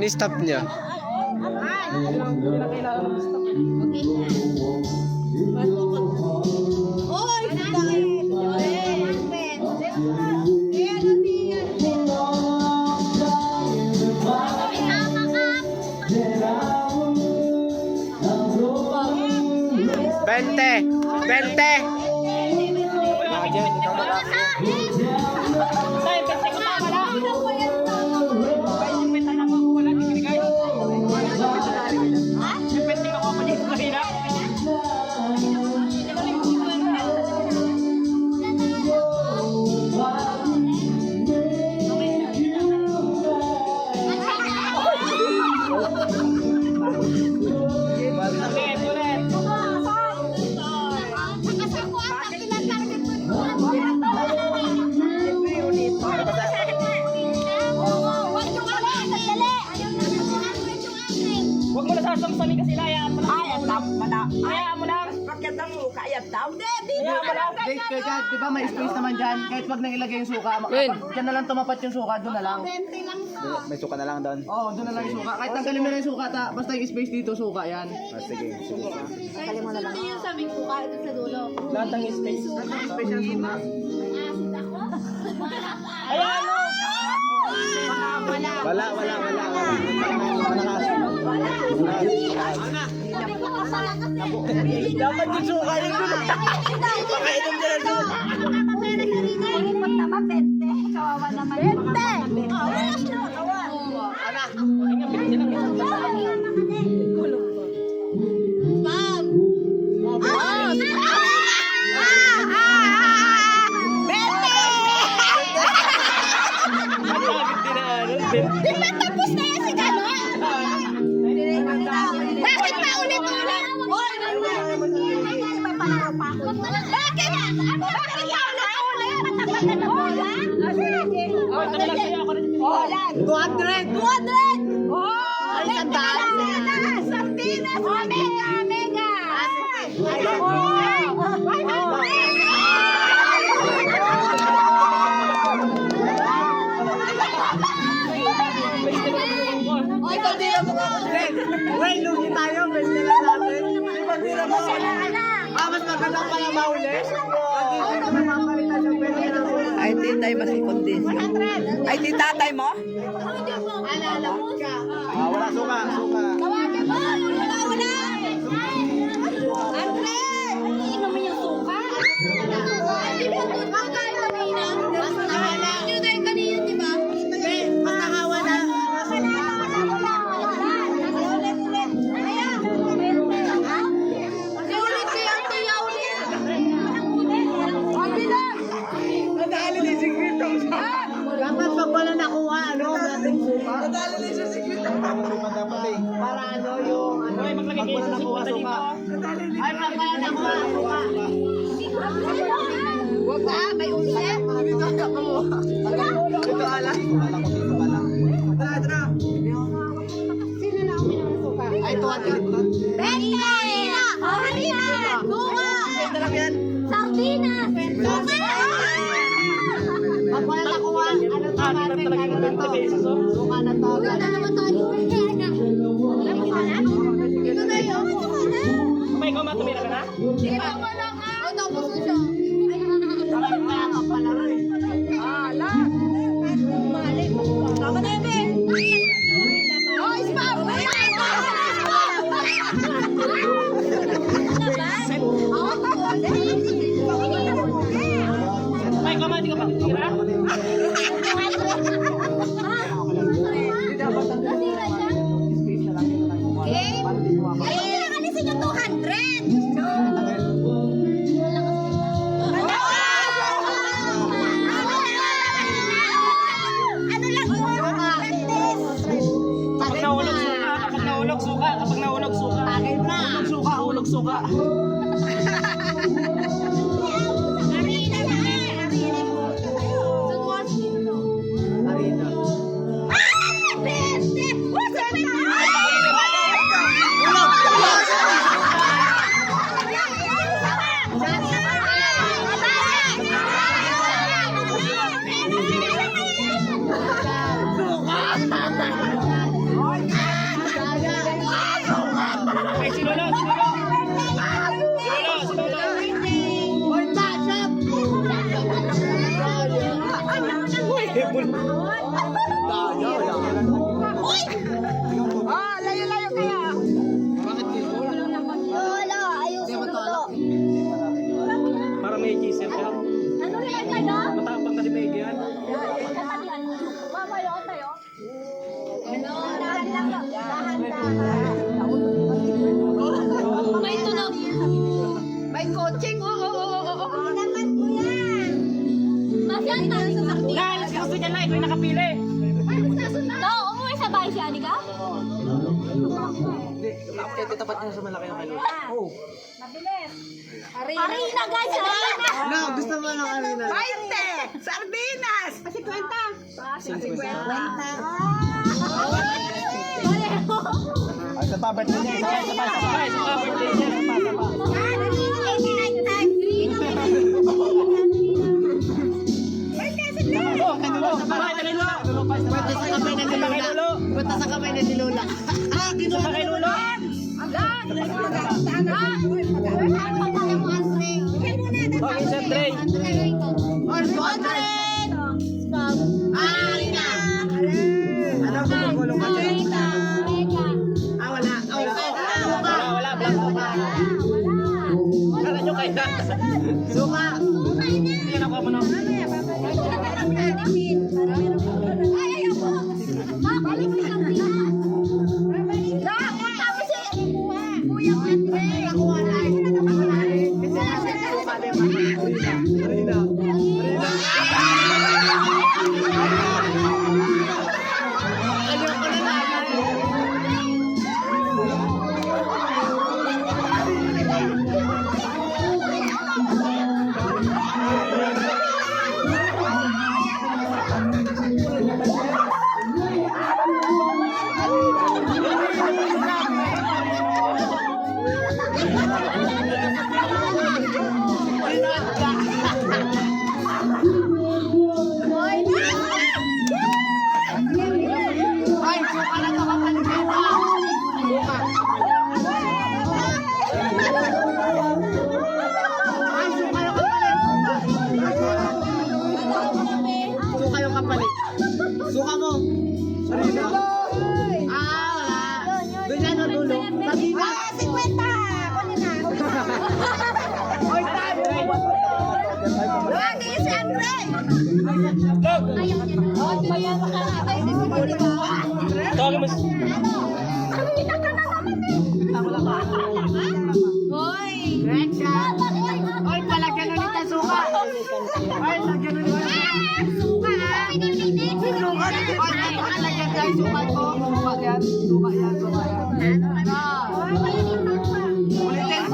Ni-stop niya. Bente! Bente! Huwag mo na sasamsamin kasi hayaan mo lang. Hayaan mo lang. Bakit ang mukha yan daw? Hayaan mo lang. Di ba may space naman dyan? Kahit wag nang ilagay yung suka. Diyan na lang tumapat yung suka, doon na lang. May suka na lang doon. Oo, doon na lang yung suka. Kahit tanggalin mo na yung suka, basta yung space dito, suka yan. Sige. Tanggalin mo na lang. Yung sabi ko kahit sa dulo. Lahat ng space. Space yung suka. Hayaan mo. Wala. Dapat yung suka yun doon. Pakainom nila doon. Kawawa naman. Di ba tapos na yan si Gano? Bakit pa ulit-ulit? Bakit? Bakit ka ulit-ulit? Matagal na bola? Bola. 200! 200! Oh! Sardinas! Sardinas! Omega! Omega! Wait, lugi tayo. Best na lang natin. Di ba di naman? Mas maganda pala mahuli. Ay, titay ba si kondisyon? Ay, titatay mo? Wala suka. Tawagin mo! Wala! Andre! Hindi naman yung suka. Hindi mo ito pagkain kanina. Hindi tayo kanina, di ba? Basta hawa na. Nadali ni Sigrid. Dapat pag wala nakuha, dating suka. Nadali ni Sigrid. Para yung Maglagay kayo sa suka dito. ay pag wala nakuha, suka. Huwag ka, may ulit. Ito ala. Tara. Ay, ito at yan. Benta! Harina! Bunga! Ito lang yan. Sardinas! Suka! Pag wala nakuha, ano to? Suka na to. Wala na naman tayo. Ito na yun. May ikaw matumira ka na? Di ba wala nga? O, tapos na siya. Mali. Tama na yun, Ben. Oh, spam! May ikaw hindi ka matumira? suka. Layo-layo kaya. Wala, ayusin mo to. Para may gisel ka. Ano rin kayo? Matapang ka ni Peggy yan. Mamayo tayo. Ano? Dahan-dahan. May tunog. May coaching. Oo. Naman ko yan. Masyan tayo sa sakti. Dahil gusto niya na, ikaw yung nakapili. No, umuwi sa bahay si Anika? Hindi, nakapili tapat niya sa malaki ng kilo. Oo. Harina guys, harina. No, gusto mo ng kanina. 20! Sardinas! 50! 50. Ay, sa pa, birthday niya. Sabay. Birthday niya. Sabay. Punta sa kamay na si Lola. Sa kay Lola. Okay, Sir Dre. Ano gulong-gulong ka dyan? Wala. Wala. Blanco pa. Kala nyo kaya. Suka. Hindi na ako mo. Suka mo. Sarina. Wala. Doon yan ang dulo. Sarina. 50! Kunin na. Oy, tayo. Lagi si Andre! Log. Ayaw niya na. Bayan mo ka na. Ay, hindi ko. Tawag mo. Nakita ka na naman eh. Hoy! Gretchen! Oy, palagyan ulit ang suka! Ay, lagyan ulit ang Suka! Pinipinit! suka! Ay, palagyan guys, suka ko! Suka yan!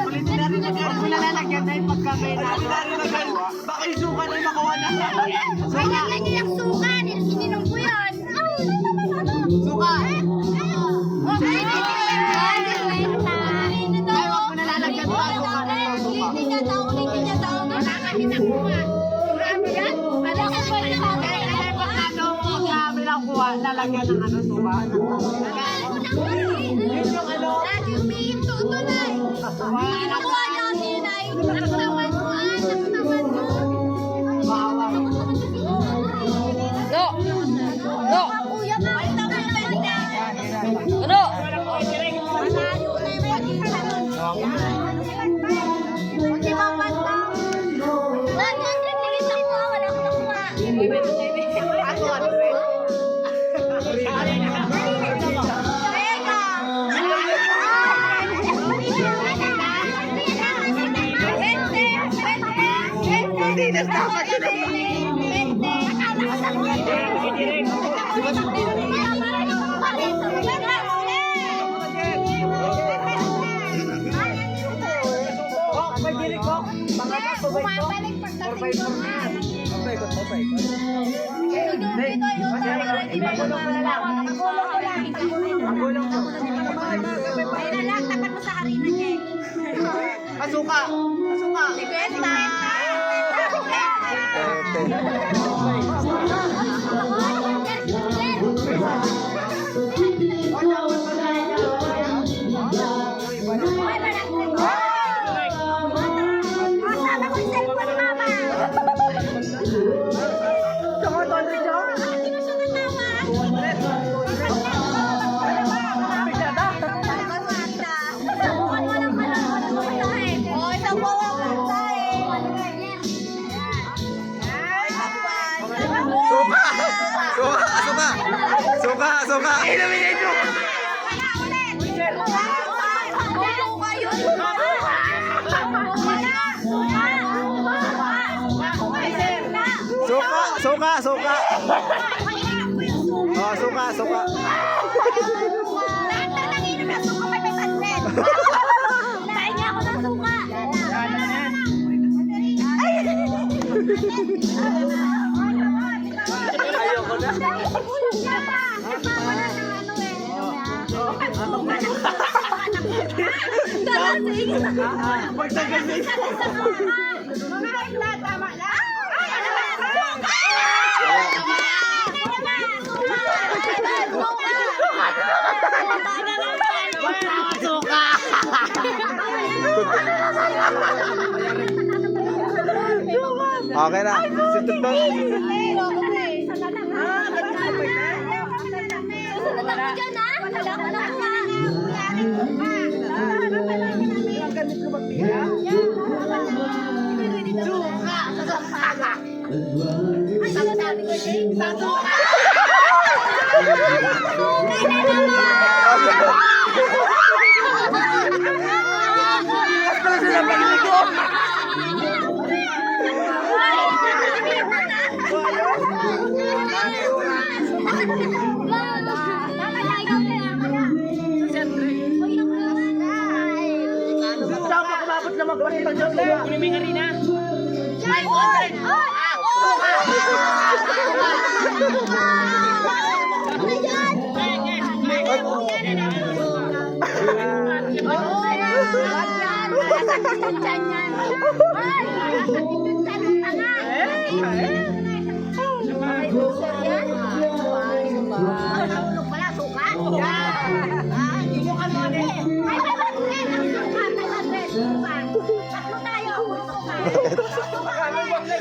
Ulitin na rin lagyan. Kung nalalagyan na yung pagkamay natin. Baka yung suka na yung makuha na. Ay, lagyan niyo yung suka! Ininom ko yan! Ay, Suka! Ay, kwenta! Ay, wag mo nalalagyan pa. Suka na yung suka. Ulitin niya daw, ulitin niya daw. Wala kami nakuha. Ano yan? Wala ka pa yung sabi. Ay, baka daw mo kami nakuha. Lalagyan ng ano, suka. Yun yung ano. Lagi umihinto doon ay. Kinukuha niya si Inay. Nakataman mo ah, nakataman mo. Bawa. Do! Do! Kuya na. Ay, tama na niya. Ano? Malayo na yung pagkita nun. Hindi ba banda? Lagi ang titigil ako ah, wala akong nakuha. Ako, Andre. Dinas dapat yun eh. Asuka! Asuka! Suka! Eliminate mo! Suka! Oh, suka! Ayoko na. Okay na. Si Tuntun. Kuliming arena.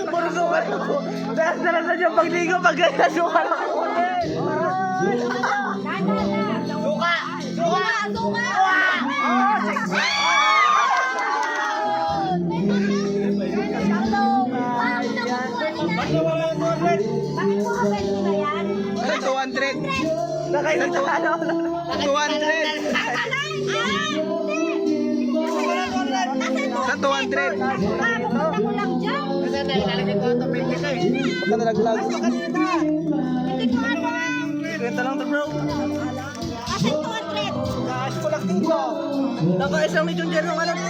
Purusukan ako. Dalas-dalasan yung pagligo pag nasukan ako. Suka! Ano, 200? Nakailan na ano? 200? Sa 200? Baka nalaglag. Kwenta lang to bro. Kaas ko lang dito. Naka isang medyo dyan ng ano.